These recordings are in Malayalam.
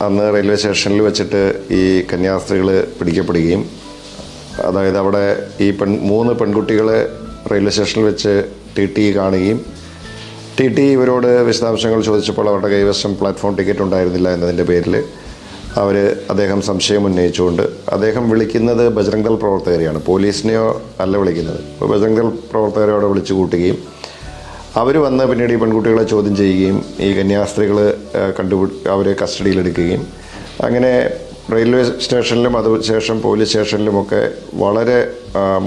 അന്ന് റെയിൽവേ സ്റ്റേഷനിൽ വെച്ചിട്ട് ഈ കന്യാസ്ത്രീകൾ പിടിക്കപ്പെടുകയും അതായത് അവിടെ ഈ മൂന്ന് പെൺകുട്ടികളെ റെയിൽവേ സ്റ്റേഷനിൽ വെച്ച് ടി കാണുകയും ടി ഇവരോട് വിശദാംശങ്ങൾ ചോദിച്ചപ്പോൾ അവരുടെ കൈവശം പ്ലാറ്റ്ഫോം ടിക്കറ്റ് ഉണ്ടായിരുന്നില്ല എന്നതിൻ്റെ പേരിൽ അദ്ദേഹം സംശയം ഉന്നയിച്ചുകൊണ്ട് അദ്ദേഹം വിളിക്കുന്നത് ബജ്രംഗ് ദൾ പ്രവർത്തകരെയാണ്, പോലീസിനെയോ അല്ല വിളിക്കുന്നത്. അപ്പോൾ ബജ്രംഗ് ദൾ പ്രവർത്തകരോടെ വിളിച്ചു കൂട്ടുകയും അവർ വന്ന് പിന്നീട് ഈ പെൺകുട്ടികളെ ചോദ്യം ചെയ്യുകയും ഈ കന്യാസ്ത്രീകൾ അവരെ കസ്റ്റഡിയിലെടുക്കുകയും അങ്ങനെ റെയിൽവേ സ്റ്റേഷനിലും അതിനുശേഷം പോലീസ് സ്റ്റേഷനിലുമൊക്കെ വളരെ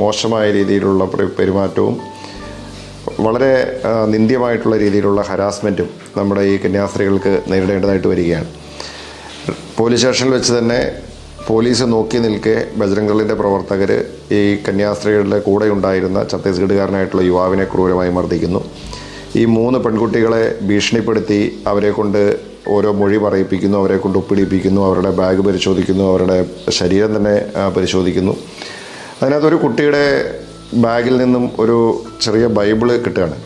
മോശമായ രീതിയിലുള്ള പെരുമാറ്റവും വളരെ നിന്ദ്യമായിട്ടുള്ള രീതിയിലുള്ള ഹരാസ്മെൻറ്റും നമ്മുടെ ഈ കന്യാസ്ത്രീകൾക്ക് നേരിടേണ്ടതായിട്ട് വരികയാണ്. പോലീസ് സ്റ്റേഷനിൽ വെച്ച് തന്നെ പോലീസ് നോക്കി നിൽക്കെ ബജ്രംഗ് ദളിൻ്റെ പ്രവർത്തകർ ഈ കന്യാസ്ത്രീകളുടെ കൂടെ ഉണ്ടായിരുന്ന ഛത്തീസ്ഗഡുകാരനായിട്ടുള്ള യുവാവിനെ ക്രൂരമായി മർദ്ദിക്കുന്നു. ഈ മൂന്ന് പെൺകുട്ടികളെ ഭീഷണിപ്പെടുത്തി അവരെ കൊണ്ട് ഓരോ മൊഴി പറയിപ്പിക്കുന്നു, അവരെ കൊണ്ട് ഒപ്പിടിപ്പിക്കുന്നു, അവരുടെ ബാഗ് പരിശോധിക്കുന്നു, അവരുടെ ശരീരം തന്നെ പരിശോധിക്കുന്നു. അതിനകത്തൊരു കുട്ടിയുടെ ബാഗിൽ നിന്നും ഒരു ചെറിയ ബൈബിള് കിട്ടുകയാണ്.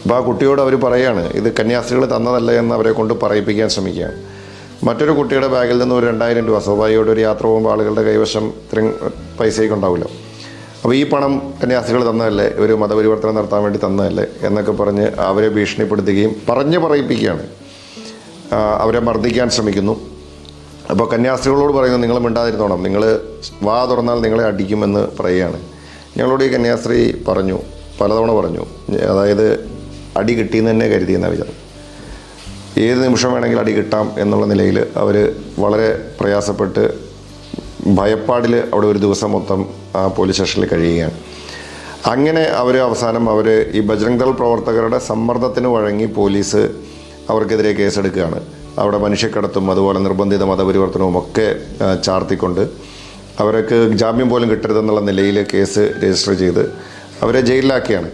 അപ്പോൾ ആ കുട്ടിയോട് അവർ പറയുകയാണ് ഇത് കന്യാസ്ത്രീകൾ തന്നതല്ല എന്ന് അവരെ കൊണ്ട് പറയിപ്പിക്കാൻ ശ്രമിക്കുകയാണ്. മറ്റൊരു കുട്ടിയുടെ ബാഗിൽ നിന്ന് ഒരു 2000 രൂപ, സ്വാഭാവികമായിട്ട് ഒരു യാത്ര പോകുമ്പോൾ ആളുകളുടെ കൈവശം ഇത്രയും പൈസയൊക്കെ ഉണ്ടാവില്ല. അപ്പോൾ ഈ പണം കന്യാസ്ത്രീകൾ തന്നതല്ലേ, ഒരു മതപരിവർത്തനം നടത്താൻ വേണ്ടി തന്നതല്ലേ എന്നൊക്കെ പറഞ്ഞ് അവരെ ഭീഷണിപ്പെടുത്തുകയും പറയിപ്പിക്കുകയാണ്. അവരെ മർദ്ദിക്കാൻ ശ്രമിക്കുന്നു. അപ്പോൾ കന്യാസ്ത്രീകളോട് പറയുന്നു നിങ്ങൾ മിണ്ടാതിരുന്നോണം, നിങ്ങൾ വാ തുറന്നാൽ നിങ്ങളെ അടിക്കുമെന്ന് പറയുകയാണ്. ഞങ്ങളോട് ഈ കന്യാസ്ത്രീ പറഞ്ഞു, പലതവണ പറഞ്ഞു, അതായത് അടി കിട്ടിയെന്ന് തന്നെ കരുതിയെന്നാണ് വിചാരം. ഏത് നിമിഷം വേണമെങ്കിൽ അടി കിട്ടാം എന്നുള്ള നിലയിൽ അവർ വളരെ പ്രയാസപ്പെട്ട് ഭയപ്പാടിൽ അവിടെ ഒരു ദിവസം മൊത്തം പോലീസ് സ്റ്റേഷനിൽ കഴിയുകയാണ്. അങ്ങനെ അവസാനം ഈ ബജ്രംഗ് ദൾ പ്രവർത്തകരുടെ സമ്മർദ്ദത്തിന് വഴങ്ങി പോലീസ് അവർക്കെതിരെ കേസെടുക്കുകയാണ്. അവിടെ മനുഷ്യക്കടത്തും അതുപോലെ നിർബന്ധിത മതപരിവർത്തനവും ഒക്കെ ചാർത്തിക്കൊണ്ട് അവർക്ക് ജാമ്യം പോലും കിട്ടരുതെന്നുള്ള നിലയിൽ കേസ് രജിസ്റ്റർ ചെയ്ത് അവരെ ജയിലിലാക്കിയാണ്.